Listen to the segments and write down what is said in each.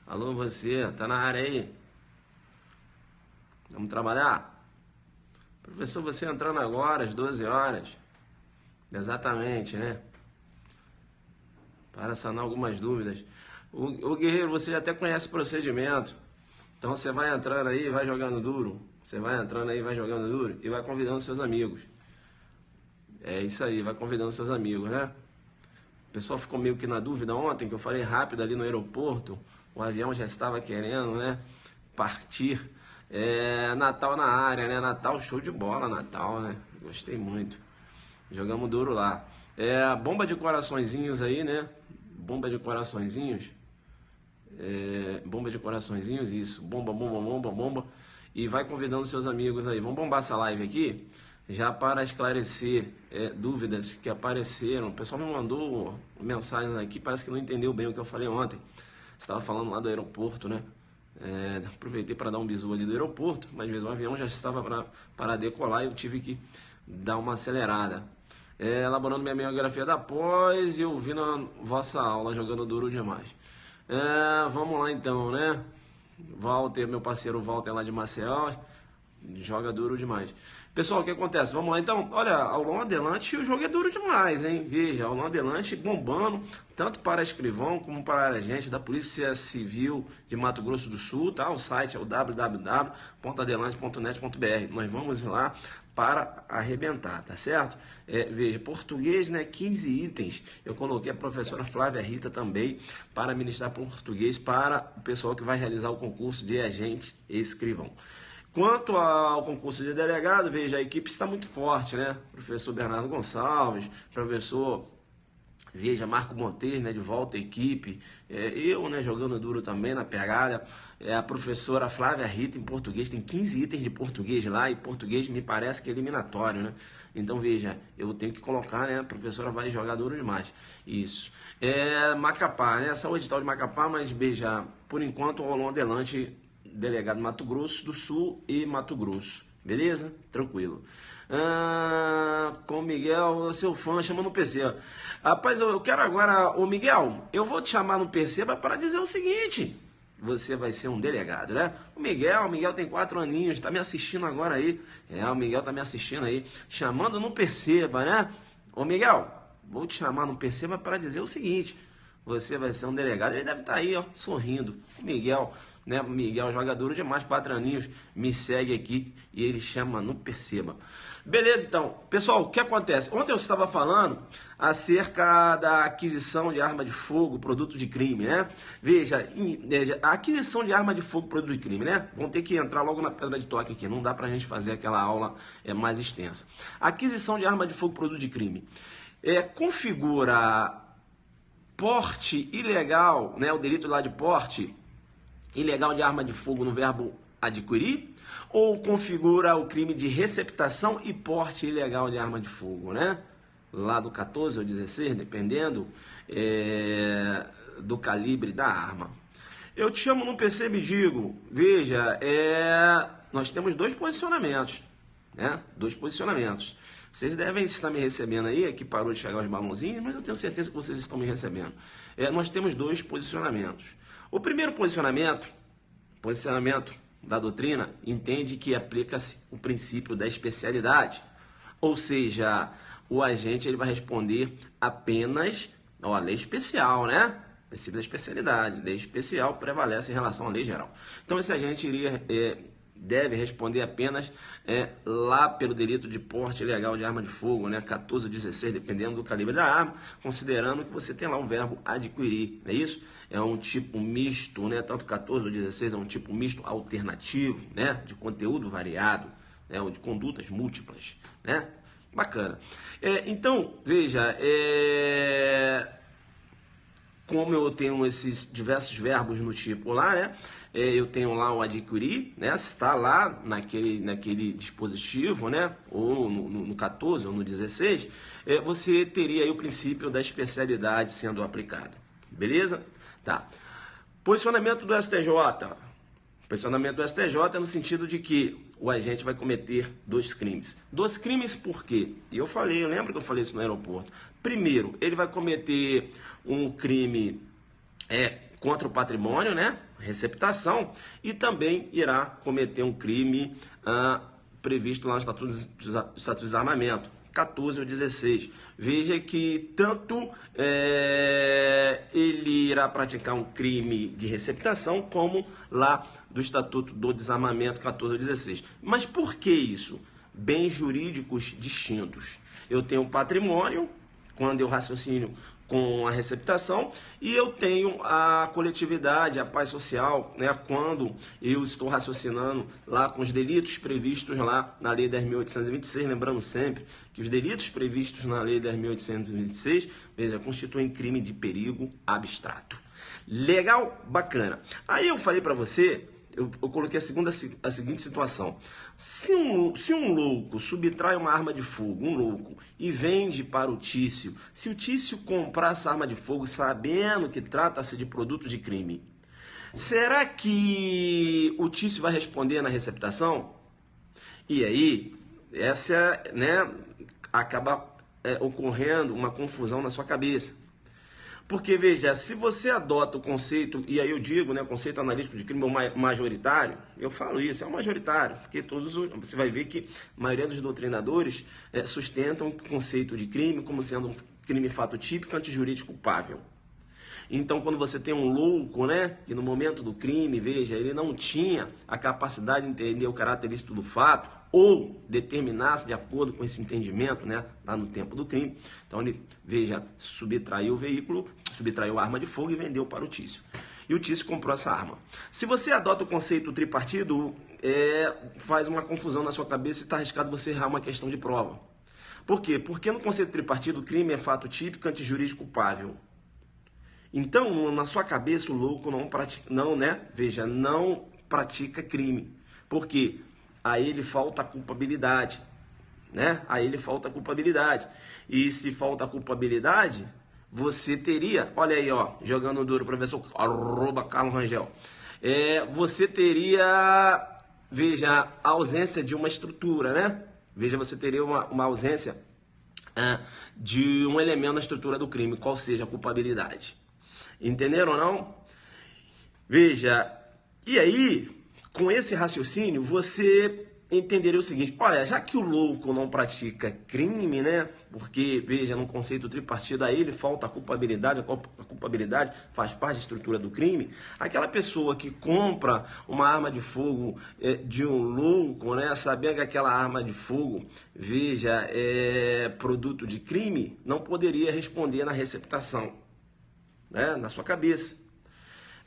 Alô, você, tá na área aí? Vamos trabalhar? Professor, você entrando agora, às 12 horas. Exatamente, né? Para sanar algumas dúvidas. O guerreiro, você até conhece o procedimento. Então você vai entrando aí, vai jogando duro. Você vai entrando aí, vai jogando duro e vai convidando seus amigos. É isso aí, vai convidando seus amigos, né? O pessoal ficou meio que na dúvida ontem, que eu falei rápido ali no aeroporto. O avião já estava querendo, né? Partir. Natal na área, né? Natal, show de bola, Natal, né? Gostei muito. Jogamos duro lá. Bomba de coraçõezinhos aí, né? Bomba de coraçõezinhos. Bomba de coraçõezinhos, isso. Bomba, bomba, bomba, bomba. E vai convidando seus amigos aí. Vamos bombar essa live aqui, já para esclarecer dúvidas que apareceram. O pessoal me mandou mensagens aqui, parece que não entendeu bem o que eu falei ontem. Você estava falando lá do aeroporto, né? Aproveitei para dar um bisu ali do aeroporto, mas mesmo o avião já estava para decolar e eu tive que dar uma acelerada. Elaborando minha biografia da pós e ouvindo a vossa aula, jogando duro demais. Vamos lá então, né? Walter, meu parceiro Walter lá de Maceió, joga duro demais. Pessoal, o que acontece? Vamos lá então. Olha, Aulão Adelante, o jogo é duro demais, hein? Veja, Aulão Adelante bombando, tanto para escrivão como para agente da Polícia Civil de Mato Grosso do Sul, tá? O site é o www.adelante.net.br. Nós vamos lá para arrebentar, tá certo? Veja, português, né? 15 itens. Eu coloquei a professora Flávia Rita também para ministrar português para o pessoal que vai realizar o concurso de agente e escrivão. Quanto ao concurso de delegado, veja, a equipe está muito forte, né? Professor Bernardo Gonçalves, professor, veja, Marco Montes, né, de volta à equipe, eu, né, jogando duro também na pegada, a professora Flávia Rita em português, tem 15 itens de português lá, e português me parece que é eliminatório, né? Então, veja, eu tenho que colocar, né, a professora vai jogar duro demais, isso. Macapá, né, essa é o edital de Macapá, mas, veja, por enquanto, o Rolão Adelante, delegado Mato Grosso do Sul e Mato Grosso, beleza? Tranquilo. Com o Miguel, seu fã, chama no PC. Rapaz, eu quero agora, ô Miguel, eu vou te chamar no PC para dizer o seguinte: você vai ser um delegado, né? O Miguel tem 4 aninhos, tá me assistindo agora aí. O Miguel tá me assistindo aí, chamando no Perceba, né? Ô Miguel, vou te chamar no Perceba para dizer o seguinte: você vai ser um delegado. Ele deve estar aí, ó, sorrindo. O Miguel, né? O Miguel joga duro demais, 4 aninhos, me segue aqui e ele chama no Perceba. Beleza, então. Pessoal, o que acontece? Ontem eu estava falando acerca da aquisição de arma de fogo, produto de crime, né? Veja, a aquisição de arma de fogo, produto de crime, né? Vão ter que entrar logo na pedra de toque aqui, não dá pra gente fazer aquela aula mais extensa. A aquisição de arma de fogo, produto de crime, configura porte ilegal, né? O delito lá de porte ilegal de arma de fogo no verbo adquirir, ou configura o crime de receptação e porte ilegal de arma de fogo, né? Lá do 14 ou 16, dependendo do calibre da arma. Eu te chamo no PC e digo, veja, nós temos 2 posicionamentos, né? 2 posicionamentos. Vocês devem estar me recebendo aí, que parou de chegar os balãozinhos, mas eu tenho certeza que vocês estão me recebendo. Nós temos 2 posicionamentos. O primeiro posicionamento da doutrina, entende que aplica-se o princípio da especialidade. Ou seja, o agente ele vai responder apenas à lei especial, né? Princípio da especialidade. Lei especial prevalece em relação à lei geral. Então, esse agente deve responder apenas lá pelo delito de porte ilegal de arma de fogo, né? 14 ou 16, dependendo do calibre da arma, considerando que você tem lá o verbo adquirir, não é isso? É um tipo misto, né? Tanto 14 ou 16 é um tipo misto alternativo, né? De conteúdo variado, né? Ou de condutas múltiplas, né? Bacana. Então, veja, como eu tenho esses diversos verbos no tipo lá, né? Eu tenho lá o adquirir, né? Está lá naquele dispositivo, né? Ou no 14 ou no 16, você teria aí o princípio da especialidade sendo aplicado. Beleza? Tá. Posicionamento do STJ. Posicionamento do STJ é no sentido de que o agente vai cometer 2 crimes. 2 crimes por quê? E eu lembro que eu falei isso no aeroporto. Primeiro, ele vai cometer um crime contra o patrimônio, né? Receptação, e também irá cometer um crime previsto lá no Estatuto de Desarmamento, 14 ou 16. Veja que tanto ele irá praticar um crime de receptação, como lá do Estatuto do Desarmamento, 14 ou 16. Mas por que isso? Bens jurídicos distintos. Eu tenho um patrimônio, quando eu raciocínio com a receptação, e eu tenho a coletividade, a paz social, né, quando eu estou raciocinando lá com os delitos previstos lá na Lei 10.826, lembrando sempre que os delitos previstos na Lei 10.826, veja, constituem crime de perigo abstrato. Legal? Bacana. Aí eu falei para você, eu coloquei a seguinte situação. Se um louco subtrai uma arma de fogo, um louco, e vende para o Tício, se o Tício comprar essa arma de fogo sabendo que trata-se de produto de crime, será que o Tício vai responder na receptação? E aí, acaba ocorrendo uma confusão na sua cabeça. Porque, veja, se você adota o conceito, e aí eu digo, né, o conceito analítico de crime majoritário, eu falo isso, é o majoritário, porque você vai ver que a maioria dos doutrinadores sustentam o conceito de crime como sendo um crime fato típico antijurídico culpável. Então, quando você tem um louco, né, que no momento do crime, veja, ele não tinha a capacidade de entender o caráter ilícito do fato, ou determinar-se de acordo com esse entendimento, né, lá no tempo do crime, então ele, veja, subtraiu o veículo, subtraiu a arma de fogo e vendeu para o Tício. E o Tício comprou essa arma. Se você adota o conceito tripartido, faz uma confusão na sua cabeça e está arriscado você errar uma questão de prova. Por quê? Porque no conceito tripartido, o crime é fato típico antijurídico culpável. Então, na sua cabeça, o louco não pratica crime. Por quê? A ele falta a culpabilidade, né? A ele falta a culpabilidade. E se falta a culpabilidade, você teria, olha aí, ó, jogando duro, professor @Carlos Rangel. Você teria, veja, a ausência de uma estrutura, né? Veja, você teria uma ausência de um elemento na estrutura do crime, qual seja a culpabilidade. Entenderam ou não? Veja, e aí, com esse raciocínio, você entenderia o seguinte: olha, já que o louco não pratica crime, né? Porque, veja, no conceito tripartido, a ele falta a culpabilidade faz parte da estrutura do crime. Aquela pessoa que compra uma arma de fogo de um louco, né? Sabendo que aquela arma de fogo, veja, é produto de crime, não poderia responder na receptação, né? Na sua cabeça.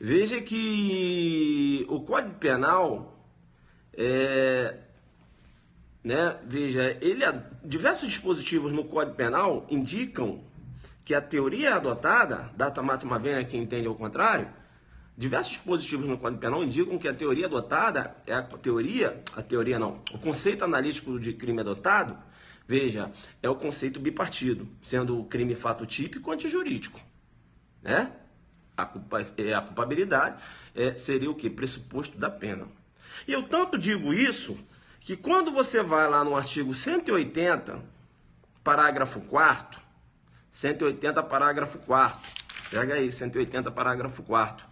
Veja que o Código Penal, veja, diversos dispositivos no Código Penal indicam que a teoria adotada, data máxima vem quem entende ao contrário, diversos dispositivos no Código Penal indicam que a teoria adotada é o conceito analítico de crime adotado, veja, é o conceito bipartido, sendo o crime fato típico antijurídico, né? A culpabilidade seria o que? Pressuposto da pena. E eu tanto digo isso, que quando você vai lá no artigo 180, parágrafo 4º, 180, parágrafo 4º, pega aí, 180, parágrafo 4º,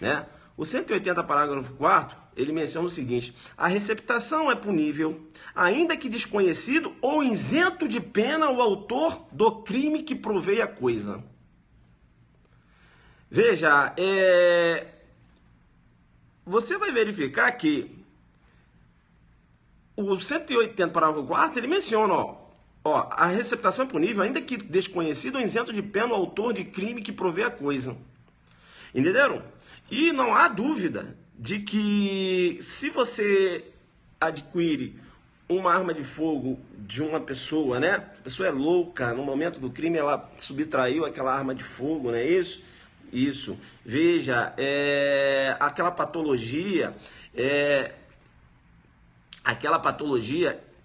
né? O 180, parágrafo 4º, ele menciona o seguinte: a receptação é punível, ainda que desconhecido ou isento de pena o autor do crime que provei a coisa. Veja, você vai verificar que o 180, parágrafo 4º, ele menciona, a receptação é punível, ainda que desconhecido ou isento de pena o autor de crime que provê a coisa. Entenderam? E não há dúvida de que se você adquire uma arma de fogo de uma pessoa, né? A pessoa é louca, no momento do crime ela subtraiu aquela arma de fogo, não é isso? Isso. Veja, aquela patologia,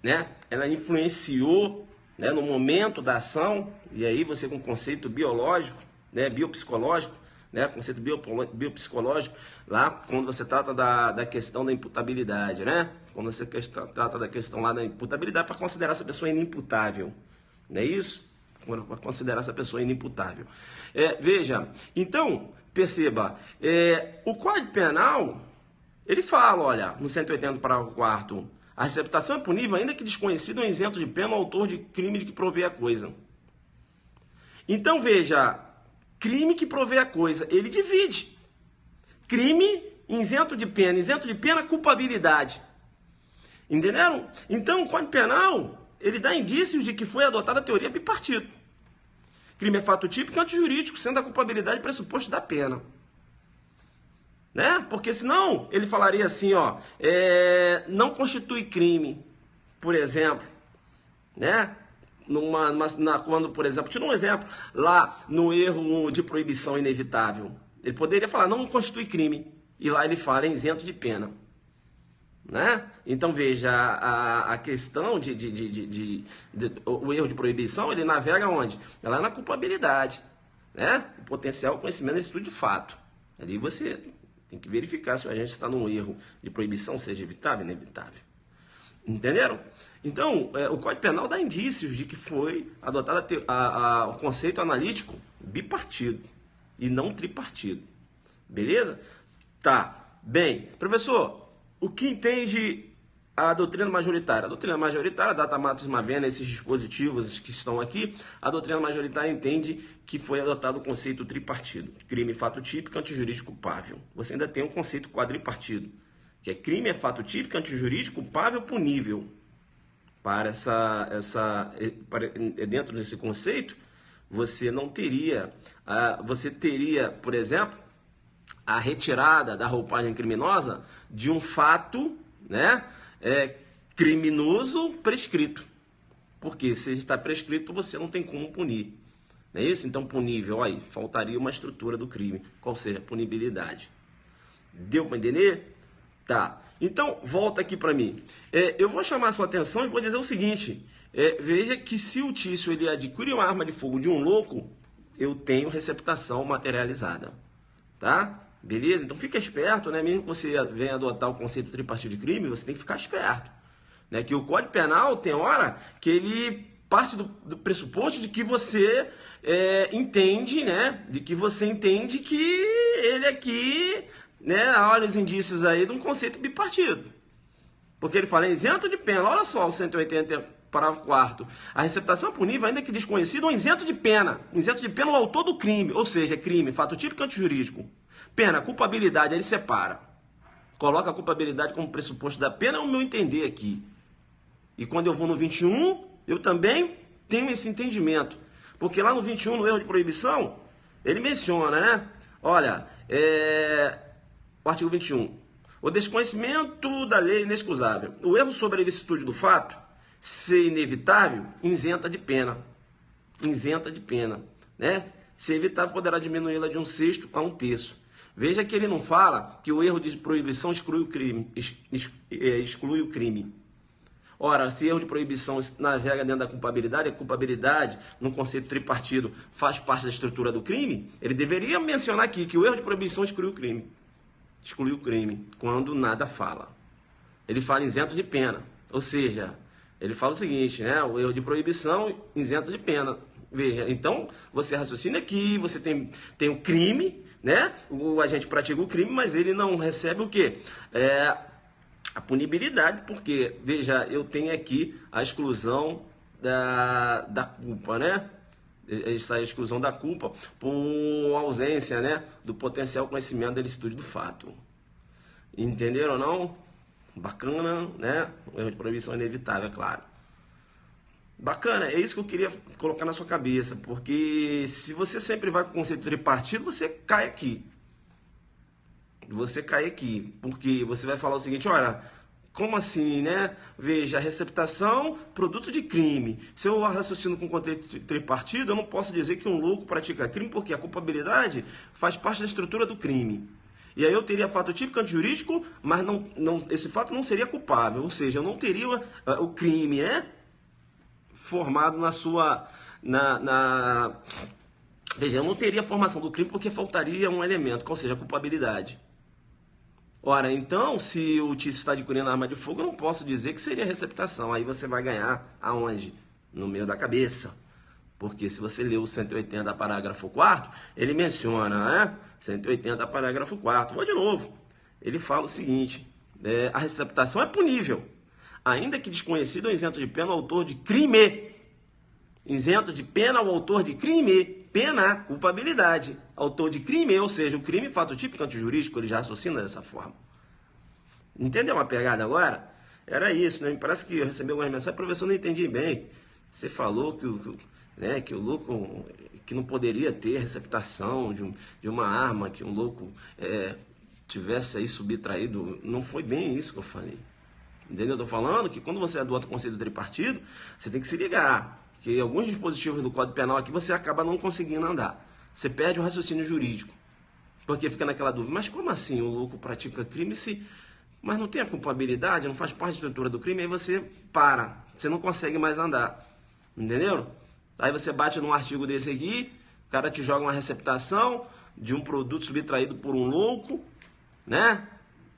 né? Ela influenciou, né, no momento da ação, e aí você com conceito biológico, né, biopsicológico, né, conceito biopsicológico, lá quando você trata da questão da imputabilidade, né? Quando você trata da questão lá da imputabilidade, para considerar essa pessoa inimputável, não é isso? para considerar essa pessoa inimputável. Veja, então, perceba, o Código Penal, ele fala, olha, no 180, parágrafo 4º, a receptação é punível ainda que desconhecido ou isento de pena o autor de crime de que provê a coisa. Então, veja, crime que provê a coisa, ele divide. Crime, isento de pena, culpabilidade. Entenderam? Então, o Código Penal, ele dá indícios de que foi adotada a teoria bipartido. Crime é fato típico e antijurídico, sendo a culpabilidade pressuposto da pena. Né? Porque senão, ele falaria assim, ó, não constitui crime, por exemplo, né? Quando, por exemplo, tira um exemplo, lá no erro de proibição inevitável, ele poderia falar, não constitui crime, e lá ele fala, é isento de pena. Né? Então, veja, a questão o erro de proibição, ele navega onde? Lá na culpabilidade, né? O potencial conhecimento é estudo de fato. Ali você tem que verificar se o agente está num erro de proibição, seja evitável ou inevitável. Entenderam? Então, o Código Penal dá indícios de que foi adotado o conceito analítico bipartido e não tripartido. Beleza? Tá. Bem, professor, o que entende a doutrina majoritária? A doutrina majoritária, data matus mavena, esses dispositivos que estão aqui, a doutrina majoritária entende que foi adotado o conceito tripartido. Crime, fato típico, antijurídico, culpável. Você ainda tem um conceito quadripartido, que é crime é fato típico, antijurídico, culpável, punível. Dentro desse conceito, você não teria, você teria, por exemplo, a retirada da roupagem criminosa de um fato, né, criminoso prescrito. Porque se está prescrito, você não tem como punir. Não é isso? Então, punível, aí, faltaria uma estrutura do crime, qual seja a punibilidade. Deu para entender? Tá. Então, volta aqui para mim. Eu vou chamar a sua atenção e vou dizer o seguinte. Veja que se o Tício ele adquire uma arma de fogo de um louco, eu tenho receptação materializada. Tá? Beleza? Então, fica esperto, né? Mesmo que você venha adotar o conceito tripartido de crime, você tem que ficar esperto. Né? Que o Código Penal tem hora que ele parte do pressuposto de que você entende, né? De que você entende que ele aqui... né, olha os indícios aí de um conceito bipartido. Porque ele fala isento de pena. Olha só o 180, parágrafo 4º. A receptação é punível ainda que desconhecido ou isento de pena. Isento de pena o autor do crime. Ou seja, crime, fato típico e antijurídico. Pena, culpabilidade, ele separa. Coloca a culpabilidade como pressuposto da pena, é o meu entender aqui. E quando eu vou no 21, eu também tenho esse entendimento. Porque lá no 21, no erro de proibição, ele menciona, né? Olha, o artigo 21. O desconhecimento da lei é inexcusável. O erro sobre a ilicitude do fato ser inevitável, isenta de pena. Isenta de pena. Né? Se evitável, poderá diminuí-la de 1/6 a 1/3. Veja que ele não fala que o erro de proibição exclui o crime. Ora, se erro de proibição navega dentro da culpabilidade, a culpabilidade, no conceito tripartido, faz parte da estrutura do crime, ele deveria mencionar aqui que o erro de proibição exclui o crime. Exclui o crime, quando nada fala. Ele fala isento de pena. Ou seja, ele fala o seguinte, né? O erro de proibição, isento de pena. Veja, então, você raciocina que você tem o crime, né? O agente pratica o crime, mas ele não recebe o quê? A punibilidade, porque, veja, eu tenho aqui a exclusão da culpa, né? Essa exclusão da culpa por ausência, né, do potencial conhecimento da ilicitude do fato. Entenderam ou não? Bacana, né? O erro de proibição é inevitável, é claro. Bacana, é isso que eu queria colocar na sua cabeça, porque se você sempre vai com o conceito tripartido, você cai aqui. Você cai aqui, porque você vai falar o seguinte, olha... Como assim, né? Veja, a receptação, produto de crime. Se eu raciocino com conceito tripartido, eu não posso dizer que um louco pratica crime, porque a culpabilidade faz parte da estrutura do crime. E aí eu teria fato típico antijurídico, mas esse fato não seria culpável. Ou seja, eu não teria o crime, né? Formado na sua... Veja, eu não teria a formação do crime porque faltaria um elemento, qual seja a culpabilidade. Ora, então, se o Tício está adquirindo arma de fogo, eu não posso dizer que seria receptação. Aí você vai ganhar aonde? No meio da cabeça. Porque se você ler o 180 parágrafo 4º, ele menciona, né? 180 parágrafo 4º. Vou de novo. Ele fala o seguinte, a receptação é punível, ainda que desconhecido ou isento de pena o autor de crime. Isento de pena o autor de crime. Pena, culpabilidade. Autor de crime, ou seja, o crime, fato típico antijurídico, ele já raciocina dessa forma. Entendeu uma pegada agora? Era isso, né? Me parece que eu recebi algumas mensagens, professor, não entendi bem. Você falou que o louco que não poderia ter receptação de uma arma, que um louco tivesse aí subtraído. Não foi bem isso que eu falei. Entendeu? Eu estou falando que quando você adota o conceito tripartido, você tem que se ligar que alguns dispositivos do Código Penal aqui você acaba não conseguindo andar. Você perde o raciocínio jurídico. Porque fica naquela dúvida, mas como assim o louco pratica crime mas não tem a culpabilidade, não faz parte da estrutura do crime, aí você para, você não consegue mais andar. Entendeu? Aí você bate num artigo desse aqui, o cara te joga uma receptação de um produto subtraído por um louco, né?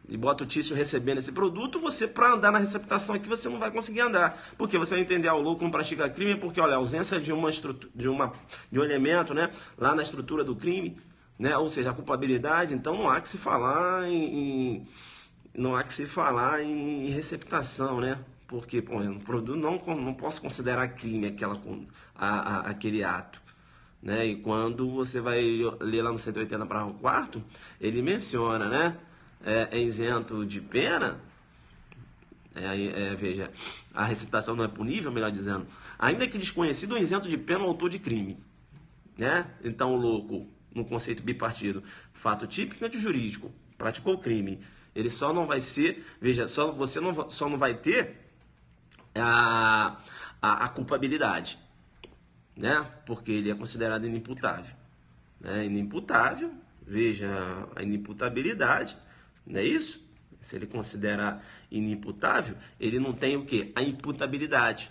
E bota o Tício recebendo esse produto, você, para andar na receptação aqui, você não vai conseguir andar. Porque você vai entender, o louco não pratica crime, porque, olha, a ausência de um elemento, né, lá na estrutura do crime, né, ou seja, a culpabilidade, então não há que se falar em receptação, né? Porque, pô, um produto não posso considerar crime aquele ato. Né? E quando você vai ler lá no 180 parágrafo 4º, ele menciona, né? É isento de pena, veja, a receptação não é punível, melhor dizendo, ainda que desconhecido ou isento de pena o autor de crime. Né? Então, o louco, no conceito bipartido, fato típico antijurídico, praticou crime, ele só não vai ser, veja, você só não vai ter a culpabilidade, né? Porque ele é considerado inimputável. Né? Inimputável, veja, a inimputabilidade, não é isso? Se ele considera inimputável, ele não tem o quê? A imputabilidade.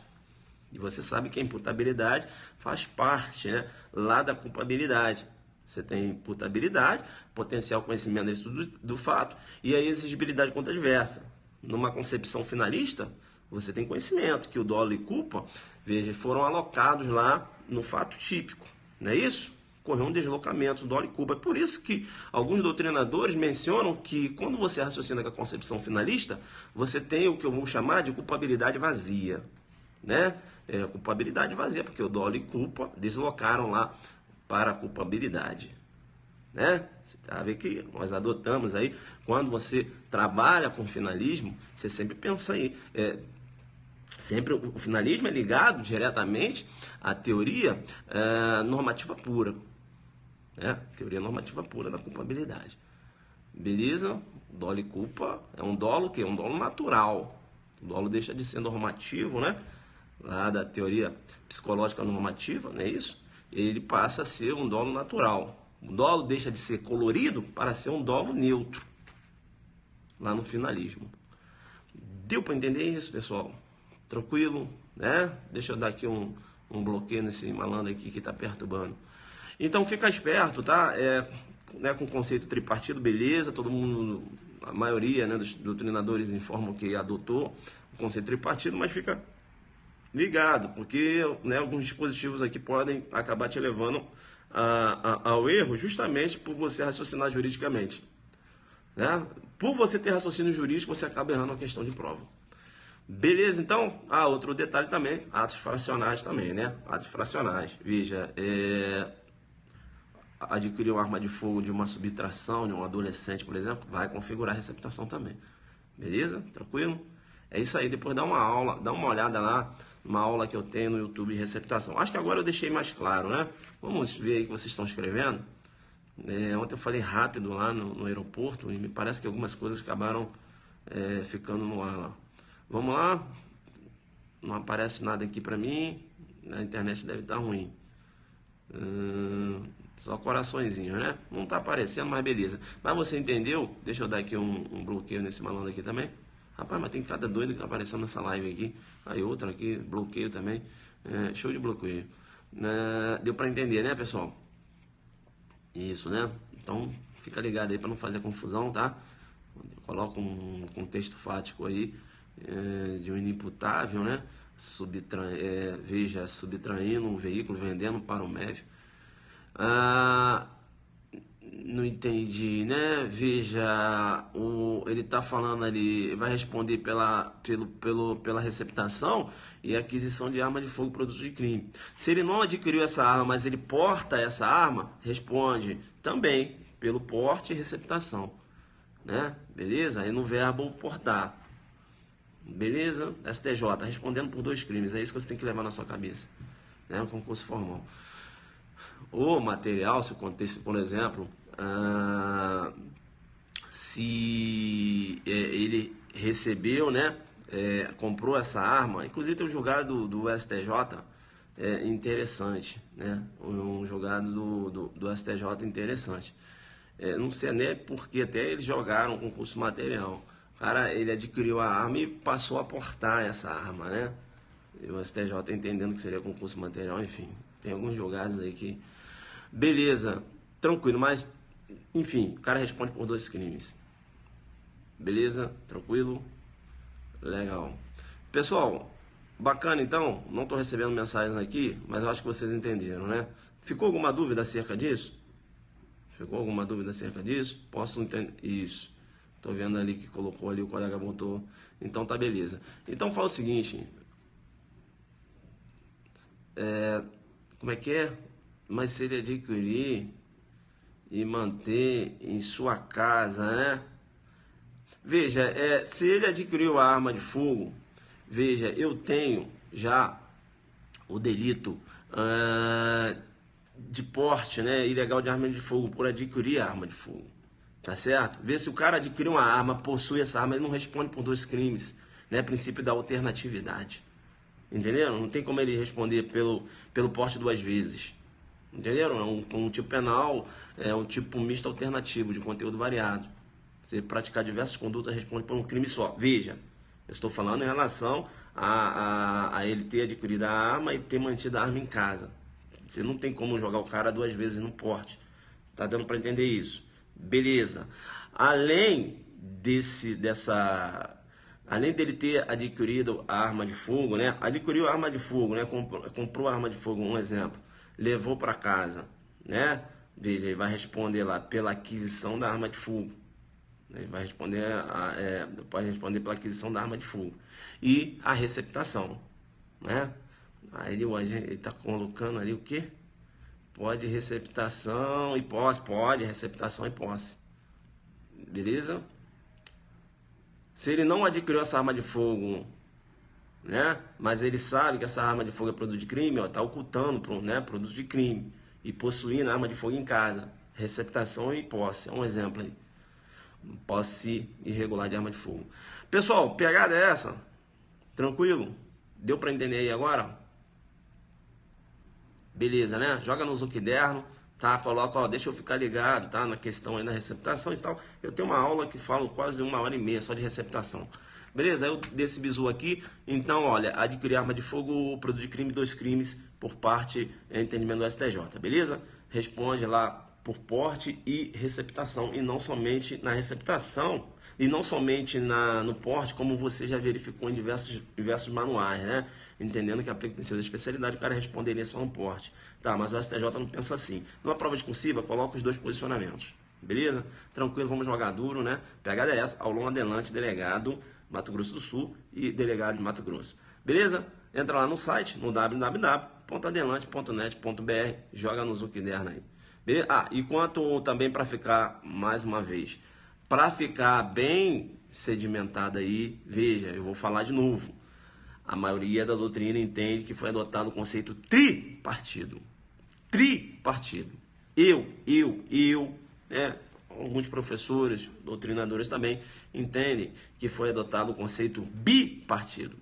E você sabe que a imputabilidade faz parte, né, lá da culpabilidade. Você tem imputabilidade, potencial conhecimento do fato e a exigibilidade contra adversa. Numa concepção finalista, você tem conhecimento que o dolo e culpa, veja, foram alocados lá no fato típico, não é isso? Ocorreu um deslocamento, dolo e culpa. É por isso que alguns doutrinadores mencionam que quando você raciocina com a concepção finalista, você tem o que eu vou chamar de culpabilidade vazia, né? Culpabilidade vazia, porque o dolo e culpa deslocaram lá para a culpabilidade, né? Você tá vendo que nós adotamos aí, quando você trabalha com finalismo, você sempre pensa aí, sempre o finalismo é ligado diretamente à teoria normativa pura, né? Teoria normativa pura da culpabilidade. Beleza? Dolo e culpa é um dolo que é um dolo natural. O dolo deixa de ser normativo, né? Lá da teoria psicológica normativa, não é isso? Ele passa a ser um dolo natural. O dolo deixa de ser colorido para ser um dolo neutro, lá no finalismo. Deu para entender isso, pessoal? Tranquilo, né? Deixa eu dar aqui um bloqueio nesse malandro aqui que está perturbando. Então fica esperto, tá? Né, com o conceito tripartido, beleza, todo mundo, a maioria, né, dos doutrinadores informam que adotou o conceito tripartido, mas fica ligado, porque, né, alguns dispositivos aqui podem acabar te levando ao erro justamente por você raciocinar juridicamente. Né? Por você ter raciocínio jurídico, você acaba errando a questão de prova. Beleza, então? Outro detalhe também, atos fracionais também, né? Atos fracionais. Veja, adquirir uma arma de fogo de uma subtração, de um adolescente, por exemplo, vai configurar a receptação também. Beleza? Tranquilo? É isso aí, depois dá uma olhada lá, uma aula que eu tenho no YouTube de receptação. Acho que agora eu deixei mais claro, né? Vamos ver aí o que vocês estão escrevendo. Ontem eu falei rápido lá no aeroporto e me parece que algumas coisas acabaram ficando no ar lá. Vamos lá? Não aparece nada aqui pra mim, a internet deve estar ruim. Só coraçõezinhos, né? Não tá aparecendo, mas beleza. Mas você entendeu? Deixa eu dar aqui um bloqueio nesse malandro aqui também. Rapaz, mas tem cada doido que tá aparecendo nessa live aqui. Aí outra aqui, bloqueio também. Show de bloqueio. Deu pra entender, né, pessoal? Isso, né? Então, fica ligado aí pra não fazer confusão, tá? Coloca um contexto fático aí de um inimputável, né? veja, subtraindo um veículo, vendendo para o MEV. Não entendi, né? Veja, ele está falando ali, vai responder pela receptação e aquisição de arma de fogo, produto de crime. Se ele não adquiriu essa arma, mas ele porta essa arma, responde também pelo porte e receptação, né? Beleza? Aí no verbo portar. Beleza? STJ, respondendo por 2 crimes. É isso que você tem que levar na sua cabeça, né? Um concurso formal. O material, se o contexto, por exemplo, se ele recebeu, né, comprou essa arma, inclusive tem um julgado do STJ interessante, né, um julgado do STJ interessante. Não sei nem porque até eles jogaram concurso material. O cara, ele adquiriu a arma e passou a portar essa arma, né? E o STJ entendendo que seria concurso material, enfim. Tem alguns julgados aí que... Beleza, tranquilo, mas... Enfim, o cara responde por 2 crimes. Beleza? Tranquilo? Legal. Pessoal, bacana então? Não estou recebendo mensagens aqui, mas eu acho que vocês entenderam, né? Ficou alguma dúvida acerca disso? Ficou alguma dúvida acerca disso? Posso entender? Isso. Estou vendo ali que colocou ali, o colega botou. Então tá beleza. Então fala o seguinte. Como é que é? Mas se ele adquirir e manter em sua casa, né? Veja, se ele adquiriu a arma de fogo, veja, eu tenho já o delito de porte, né, ilegal de arma de fogo por adquirir a arma de fogo, tá certo? Vê se o cara adquiriu uma arma, possui essa arma, ele não responde por 2 crimes, né? Princípio da alternatividade, entendeu? Não tem como ele responder pelo porte 2 vezes. Entenderam? É um tipo penal, é um tipo misto alternativo de conteúdo variado. Você praticar diversas condutas responde por um crime só. Veja, eu estou falando em relação a ele ter adquirido a arma e ter mantido a arma em casa. Você não tem como jogar o cara 2 vezes no porte. Tá dando para entender isso? Beleza. Além dele ter adquirido a arma de fogo, né? Adquiriu a arma de fogo, né? Comprou a arma de fogo, um exemplo. Levou para casa, né? Veja, ele vai responder lá pela aquisição da arma de fogo. Ele vai responder, pode responder pela aquisição da arma de fogo. E a receptação, né? Aí ele está colocando ali o quê? Pode receptação e posse. Pode receptação e posse. Beleza? Se ele não adquiriu essa arma de fogo, né? Mas ele sabe que essa arma de fogo é produto de crime, ó, tá ocultando, né, produto de crime e possuindo arma de fogo em casa. Receptação e posse, é um exemplo aí. Posse irregular de arma de fogo. Pessoal, pegada é essa? Tranquilo? Deu para entender aí agora? Beleza, né? Joga no Zuquiderno, tá? Coloca, ó, deixa eu ficar ligado, tá? Na questão aí da receptação e tal. Eu tenho uma aula que falo quase 1h30 só de receptação. Beleza? Eu desse bizu aqui. Então, olha, adquirir arma de fogo, produto de crime, 2 crimes por parte, entendimento do STJ. Beleza? Responde lá por porte e receptação, e não somente na receptação, e não somente no porte, como você já verificou em diversos manuais, né? Entendendo que aplica o princípio da especialidade, o cara responderia só no porte. Tá, mas o STJ não pensa assim. Numa prova discursiva, coloca os 2 posicionamentos. Beleza? Tranquilo, vamos jogar duro, né? Pegada é essa, Aulon Adelante, delegado Mato Grosso do Sul e delegado de Mato Grosso. Beleza? Entra lá no site, no www.adelante.net.br, joga no Zuquiderno aí. Beleza? E quanto também para ficar, mais uma vez, para ficar bem sedimentado aí, veja, eu vou falar de novo. A maioria da doutrina entende que foi adotado o conceito tripartido. Tripartido. Alguns professores, doutrinadores também entendem que foi adotado o conceito bipartido,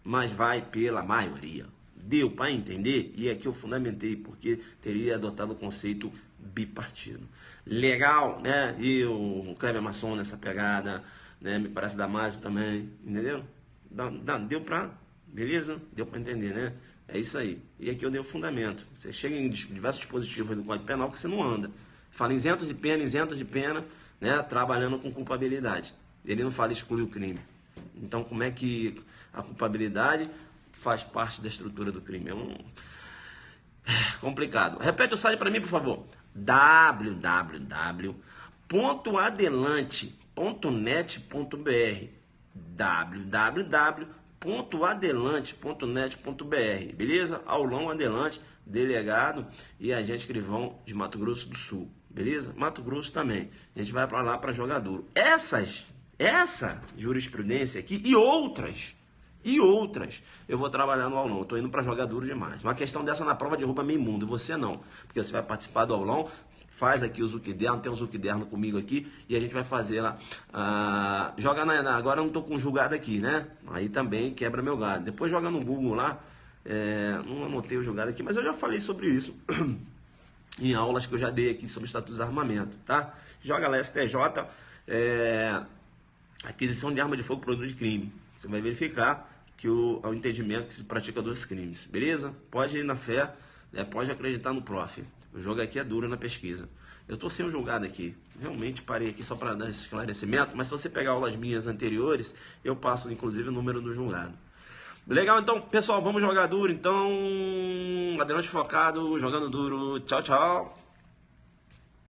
mas vai pela maioria. Deu para entender? E aqui eu fundamentei porque teria adotado o conceito bipartido. Legal, né? E o Kleber Masson nessa pegada, né? Me parece Damásio também, entendeu? Deu para, beleza? Deu para entender, né? É isso aí. E aqui eu dei o fundamento. Você chega em diversos dispositivos do Código Penal que você não anda. Fala isento de pena, né? Trabalhando com culpabilidade. Ele não fala exclui o crime. Então, como é que a culpabilidade faz parte da estrutura do crime. Complicado. Repete o site para mim, por favor. www.adelante.net.br www.adelante.net.br, beleza? Aulão Adelante, delegado e agente escrivão de Mato Grosso do Sul, beleza? Mato Grosso também. A gente vai para lá para jogar duro. Essa jurisprudência aqui e outras, eu vou trabalhar no aulão. Eu tô indo para jogar duro demais. Uma questão dessa na prova de roupa meio mundo, você não, porque você vai participar do aulão. Faz aqui o Zuquiderno, tem um Zuquiderno comigo aqui e a gente vai fazer lá. Joga agora eu não tô com julgado aqui, né? Aí também quebra meu galho. Depois joga no Google lá. Não anotei o julgado aqui, mas eu já falei sobre isso em aulas que eu já dei aqui sobre estatutos de armamento, tá? Joga lá STJ, aquisição de arma de fogo, produto de crime. Você vai verificar que o entendimento que se pratica dos crimes, beleza? Pode ir na fé, pode acreditar no prof. O jogo aqui é duro na pesquisa. Eu estou sendo julgado aqui. Realmente parei aqui só para dar esse esclarecimento, mas se você pegar aulas minhas anteriores, eu passo inclusive o número do julgado. Legal, então, pessoal, vamos jogar duro. Então, Adelante focado, jogando duro. Tchau, tchau.